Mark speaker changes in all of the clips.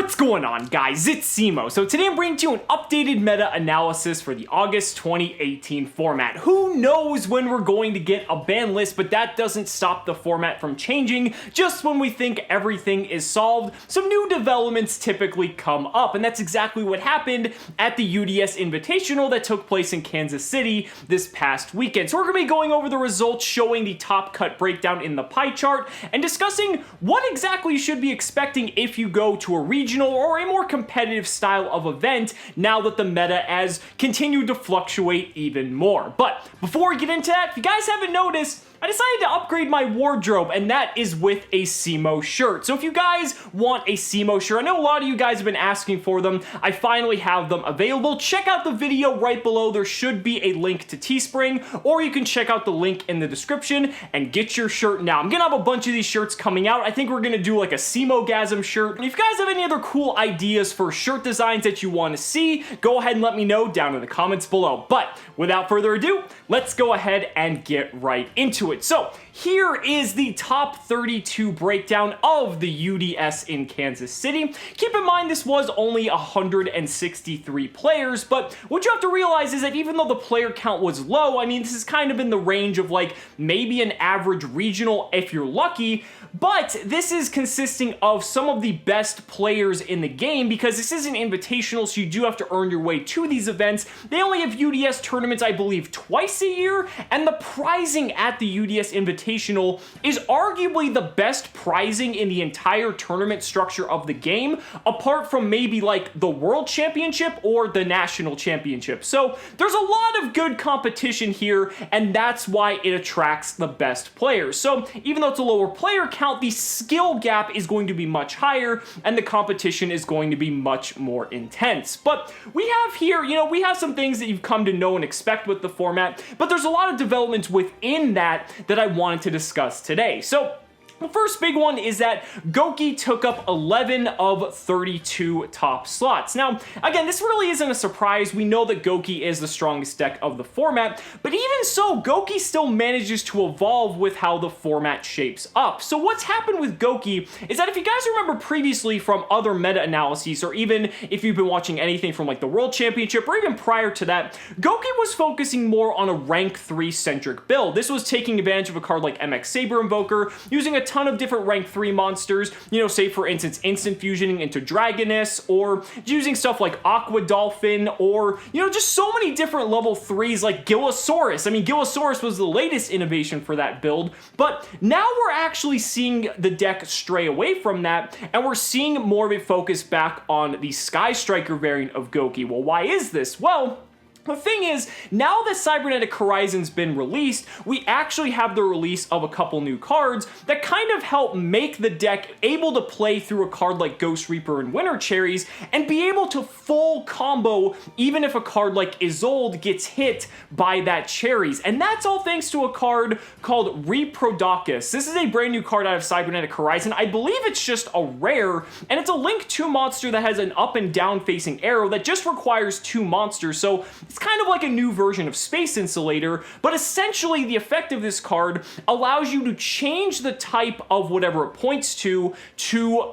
Speaker 1: What's going on, guys? It's Cimo. So today I'm bringing to you an updated meta analysis for the August 2018 format. Who knows when we're going to get a ban list, but that doesn't stop the format from changing. Just when we think everything is solved, some new developments typically come up, and that's exactly what happened at the UDS Invitational that took place in Kansas City this past weekend. So we're going to be going over the results, showing the top cut breakdown in the pie chart, and discussing what exactly you should be expecting if you go to a regional or a more competitive style of event now that the meta has continued to fluctuate even more. But before we get into that, if you guys haven't noticed, I decided to upgrade my wardrobe, and that is with a Cimo shirt. So if you guys want a Cimo shirt, I know a lot of you guys have been asking for them. I finally have them available. Check out the video right below. There should be a link to Teespring, or you can check out the link in the description and get your shirt now. I'm gonna have a bunch of these shirts coming out. I think we're gonna do like a Cimo-gasm shirt. And if you guys have any other cool ideas for shirt designs that you want to see, go ahead and let me know down in the comments below. But without further ado, let's go ahead and get right into it. So here is the top 32 breakdown of the UDS in Kansas City. Keep in mind this was only 163 players, but what you have to realize is that even though the player count was low, I mean, this is kind of in the range of like maybe an average regional if you're lucky, but this is consisting of some of the best players in the game because this is an invitational, so you do have to earn your way to these events. They only have UDS tournaments, I believe, twice a year, and the prizing at the UDS Invitational is arguably the best prizing in the entire tournament structure of the game, apart from maybe like the World Championship or the National Championship. So there's a lot of good competition here, and that's why it attracts the best players. So even though it's a lower player count, the skill gap is going to be much higher, and the competition is going to be much more intense. But we have here, we have some things that you've come to know and expect with the format, but there's a lot of developments within that I wanted to discuss today. So the first big one is that Goki took up 11 of 32 top slots. Now, again, this really isn't a surprise. We know that Goki is the strongest deck of the format, but even so, Goki still manages to evolve with how the format shapes up. So what's happened with Goki is that if you guys remember previously from other meta analyses, or even if you've been watching anything from like the World Championship, or even prior to that, Goki was focusing more on a rank 3 centric build. This was taking advantage of a card like MX Saber Invoker, using a ton of different rank 3 monsters, say for instance instant fusioning into Dragoness, or using stuff like Aqua Dolphin, or just so many different level 3s like Gillosaurus. I mean, Gillosaurus was the latest innovation for that build, but now we're actually seeing the deck stray away from that, and we're seeing more of a focus back on the Sky Striker variant of Goki. Well, why is this? Well, the thing is, now that Cybernetic Horizon's been released, we actually have the release of a couple new cards that kind of help make the deck able to play through a card like Ghost Reaper and Winter Cherries and be able to full combo even if a card like Isolde gets hit by that Cherries. And that's all thanks to a card called Reprodochus. This is a brand new card out of Cybernetic Horizon. I believe it's just a rare, and it's a Link 2 monster that has an up and down facing arrow that just requires 2 monsters, so it's kind of like a new version of Space Insulator, but essentially the effect of this card allows you to change the type of whatever it points to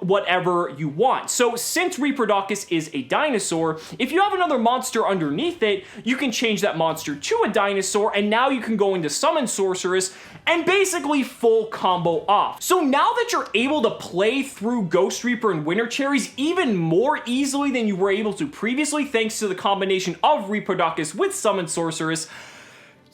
Speaker 1: whatever you want. So since Reprodochus is a dinosaur, if you have another monster underneath it, you can change that monster to a dinosaur, and now you can go into Summon Sorceress and basically full combo off. So now that you're able to play through Ghost Reaper and Winter Cherries even more easily than you were able to previously, thanks to the combination of Reprodochus with Summon Sorceress,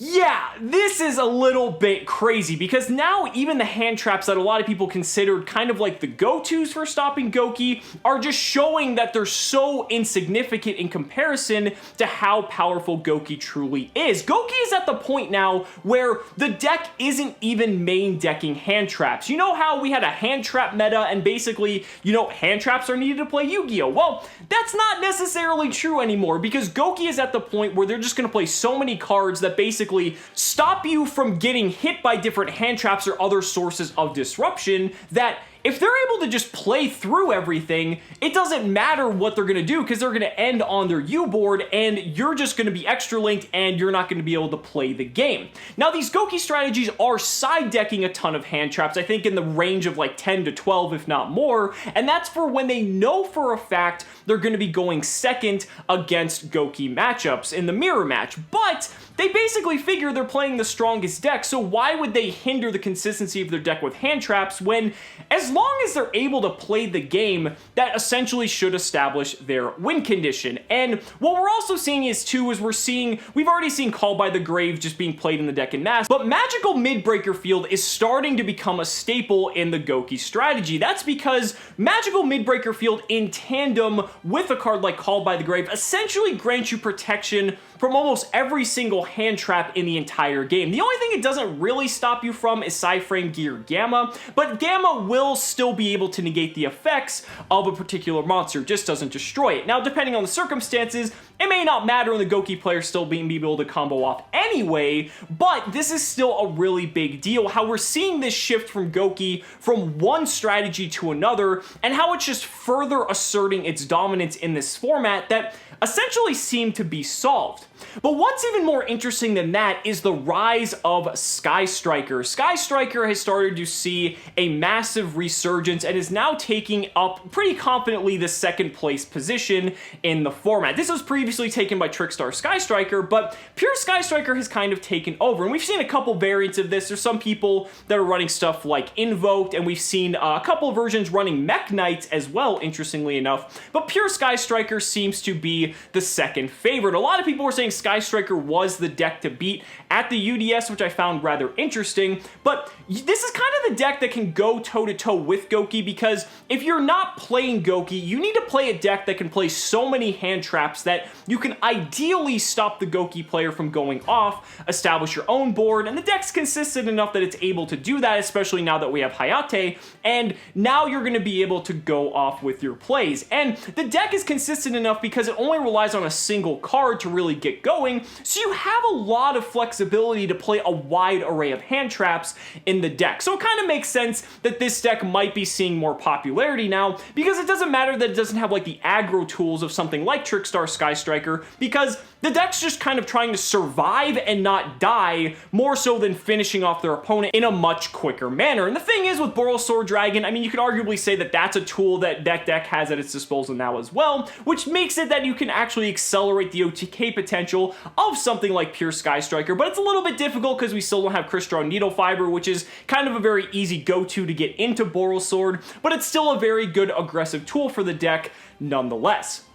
Speaker 1: yeah, this is a little bit crazy because now even the hand traps that a lot of people considered kind of like the go-tos for stopping Goki are just showing that they're so insignificant in comparison to how powerful Goki truly is. Goki is at the point now where the deck isn't even main decking hand traps. You know how we had a hand trap meta and basically, hand traps are needed to play Yu-Gi-Oh! Well, that's not necessarily true anymore because Goki is at the point where they're just going to play so many cards that basically stop you from getting hit by different hand traps or other sources of disruption that if they're able to just play through everything, it doesn't matter what they're going to do because they're going to end on their U board and you're just going to be extra linked and you're not going to be able to play the game. Now, these Goki strategies are side decking a ton of hand traps, I think in the range of like 10 to 12, if not more, and that's for when they know for a fact they're going to be going second against Goki matchups in the mirror match. But they basically figure they're playing the strongest deck, so why would they hinder the consistency of their deck with hand traps when, as long as they're able to play the game, that essentially should establish their win condition. And what we're also seeing is we've already seen Call by the Grave just being played in the deck in mass, but Magical Midbreaker Field is starting to become a staple in the Goki strategy. That's because Magical Midbreaker Field in tandem with a card like Call by the Grave essentially grants you protection from almost every single hand trap in the entire game. The only thing it doesn't really stop you from is Psyframe Gear Gamma, but Gamma will still be able to negate the effects of a particular monster, just doesn't destroy it. Now, depending on the circumstances, it may not matter and the Goki player still being able to combo off anyway, but this is still a really big deal, how we're seeing this shift from Goki from one strategy to another, and how it's just further asserting its dominance in this format that essentially seemed to be solved. But what's even more interesting than that is the rise of Sky Striker. Sky Striker has started to see a massive resurgence and is now taking up pretty confidently the second place position in the format. This was previously taken by Trickstar Sky Striker, but Pure Sky Striker has kind of taken over, and we've seen a couple variants of this. There's some people that are running stuff like Invoked, and we've seen a couple versions running Mech Knights as well, interestingly enough, but Pure Sky Striker seems to be the second favorite. A lot of people were saying Sky Striker was the deck to beat at the UDS, which I found rather interesting, but this is kind of the deck that can go toe-to-toe with Goki, because if you're not playing Goki, you need to play a deck that can play so many hand traps that you can ideally stop the Goki player from going off, establish your own board, and the deck's consistent enough that it's able to do that, especially now that we have Hayate, and now you're going to be able to go off with your plays. And the deck is consistent enough because it only relies on a single card to really get going, so you have a lot of flexibility to play a wide array of hand traps in the deck. So it kind of makes sense that this deck might be seeing more popularity now, because it doesn't matter that it doesn't have like the aggro tools of something like Trickstar Sky Striker, because the deck's just kind of trying to survive and not die, more so than finishing off their opponent in a much quicker manner. And the thing is, with BORRELSWORD Dragon, I mean, you could arguably say that that's a tool that deck has at its disposal now as well, which makes it that you can actually accelerate the OTK potential of something like Pure Sky Striker, but it's a little bit difficult because we still don't have Crystal Needle Fiber, which is kind of a very easy go-to to get into BORRELSWORD, but it's still a very good aggressive tool for the deck nonetheless.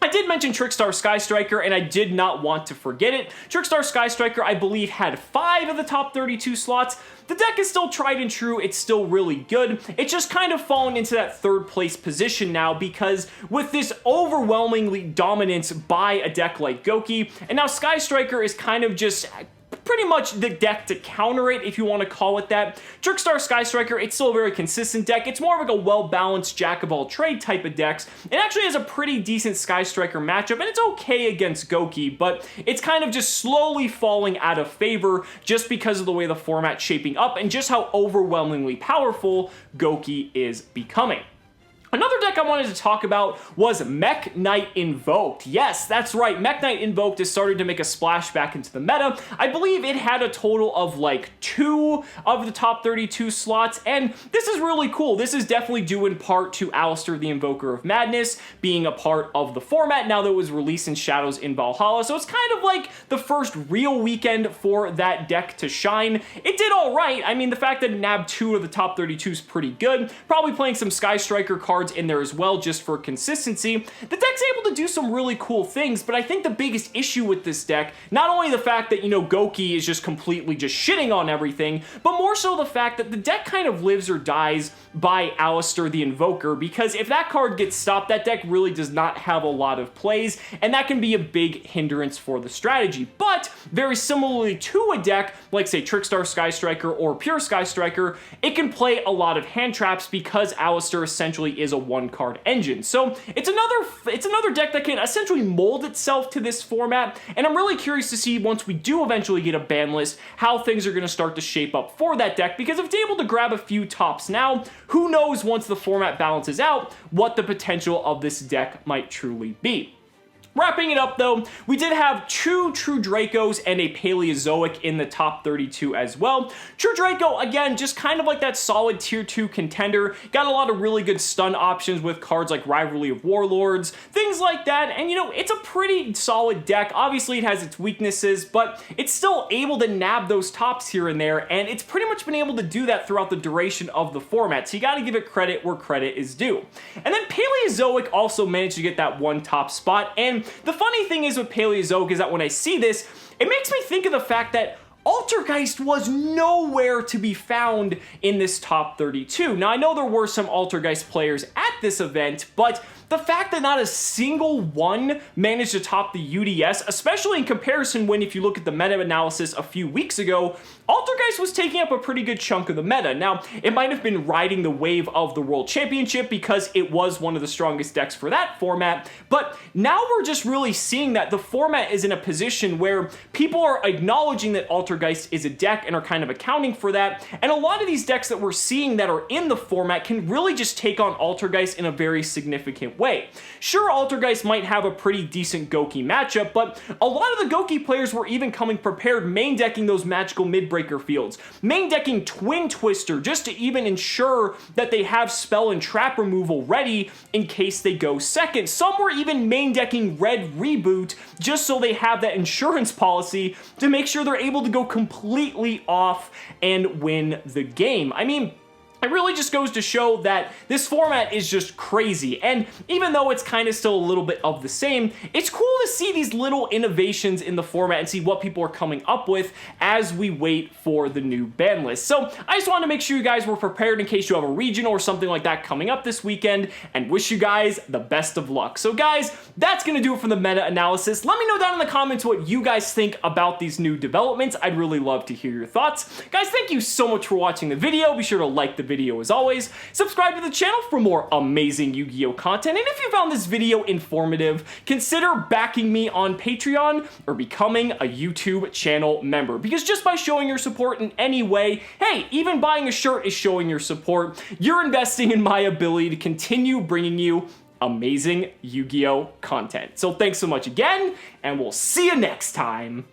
Speaker 1: I did mention Trickstar Sky Striker, and I did not want to forget it. Trickstar Sky Striker, I believe, had 5 of the top 32 slots. The deck is still tried and true, it's still really good. It's just kind of fallen into that third place position now, because with this overwhelmingly dominance by a deck like Goki, and now Sky Striker is kind of just pretty much the deck to counter it, if you want to call it that. Trickstar Sky Striker, it's still a very consistent deck. It's more of like a well-balanced jack-of-all-trade type of decks. It actually has a pretty decent Sky Striker matchup, and it's okay against Goki, but it's kind of just slowly falling out of favor just because of the way the format's shaping up and just how overwhelmingly powerful Goki is becoming. Another deck I wanted to talk about was Mech Knight Invoked. Yes, that's right, Mech Knight Invoked has started to make a splash back into the meta. I believe it had a total of like 2 of the top 32 slots, and this is really cool. This is definitely due in part to Alistair the Invoker of Madness being a part of the format now that it was released in Shadows in Valhalla, so it's kind of like the first real weekend for that deck to shine. It did alright. I mean, the fact that it nabbed 2 of the top 32 is pretty good. Probably playing some Sky Striker cards in there as well just for consistency. The deck's able to do some really cool things, but I think the biggest issue with this deck, not only the fact that, you know, Goki is just completely just shitting on everything, but more so the fact that the deck kind of lives or dies by Alistair the Invoker, because if that card gets stopped, that deck really does not have a lot of plays, and that can be a big hindrance for the strategy. But very similarly to a deck like, say, Trickstar Sky Striker or Pure Sky Striker, it can play a lot of hand traps because Alistair essentially is is a 1-card engine. So it's another deck that can essentially mold itself to this format, and I'm really curious to see once we do eventually get a ban list how things are going to start to shape up for that deck, because if it's able to grab a few tops now, who knows once the format balances out what the potential of this deck might truly be. Wrapping it up though, we did have two True Dracos and a Paleozoic in the top 32 as well. True Draco, again, just kind of like that solid tier 2 contender. Got a lot of really good stun options with cards like Rivalry of Warlords, things like that, and you know, it's a pretty solid deck. Obviously it has its weaknesses, but it's still able to nab those tops here and there, and it's pretty much been able to do that throughout the duration of the format, so you gotta give it credit where credit is due. And then Paleozoic also managed to get that one top spot, and the funny thing is with Paleozoic is that when I see this, it makes me think of the fact that Altergeist was nowhere to be found in this top 32. Now, I know there were some Altergeist players at this event, but the fact that not a single one managed to top the UDS, especially in comparison when, if you look at the meta analysis a few weeks ago, Altergeist was taking up a pretty good chunk of the meta. Now, it might have been riding the wave of the World Championship because it was one of the strongest decks for that format, but now we're just really seeing that the format is in a position where people are acknowledging that Altergeist is a deck and are kind of accounting for that, and a lot of these decks that we're seeing that are in the format can really just take on Altergeist in a very significant way. Sure, Altergeist might have a pretty decent Goki matchup, but a lot of the Goki players were even coming prepared main decking those magical mid-breaker fields, main decking Twin Twister just to even ensure that they have spell and trap removal ready in case they go second. Some were even main decking Red Reboot just so they have that insurance policy to make sure they're able to go completely off and win the game. I mean, it really just goes to show that this format is just crazy, and even though it's kind of still a little bit of the same, it's cool to see these little innovations in the format and see what people are coming up with as we wait for the new ban list. So I just wanted to make sure you guys were prepared in case you have a regional or something like that coming up this weekend, and wish you guys the best of luck. So guys, that's going to do it for the meta analysis. Let me know down in the comments what you guys think about these new developments. I'd really love to hear your thoughts. Guys, thank you so much for watching the video. Be sure to like the video as always, subscribe to the channel for more amazing Yu-Gi-Oh content, and if you found this video informative, consider backing me on Patreon or becoming a YouTube channel member, because just by showing your support in any way, hey, even buying a shirt is showing your support. You're investing in my ability to continue bringing you amazing Yu-Gi-Oh content. So thanks so much again, and we'll see you next time.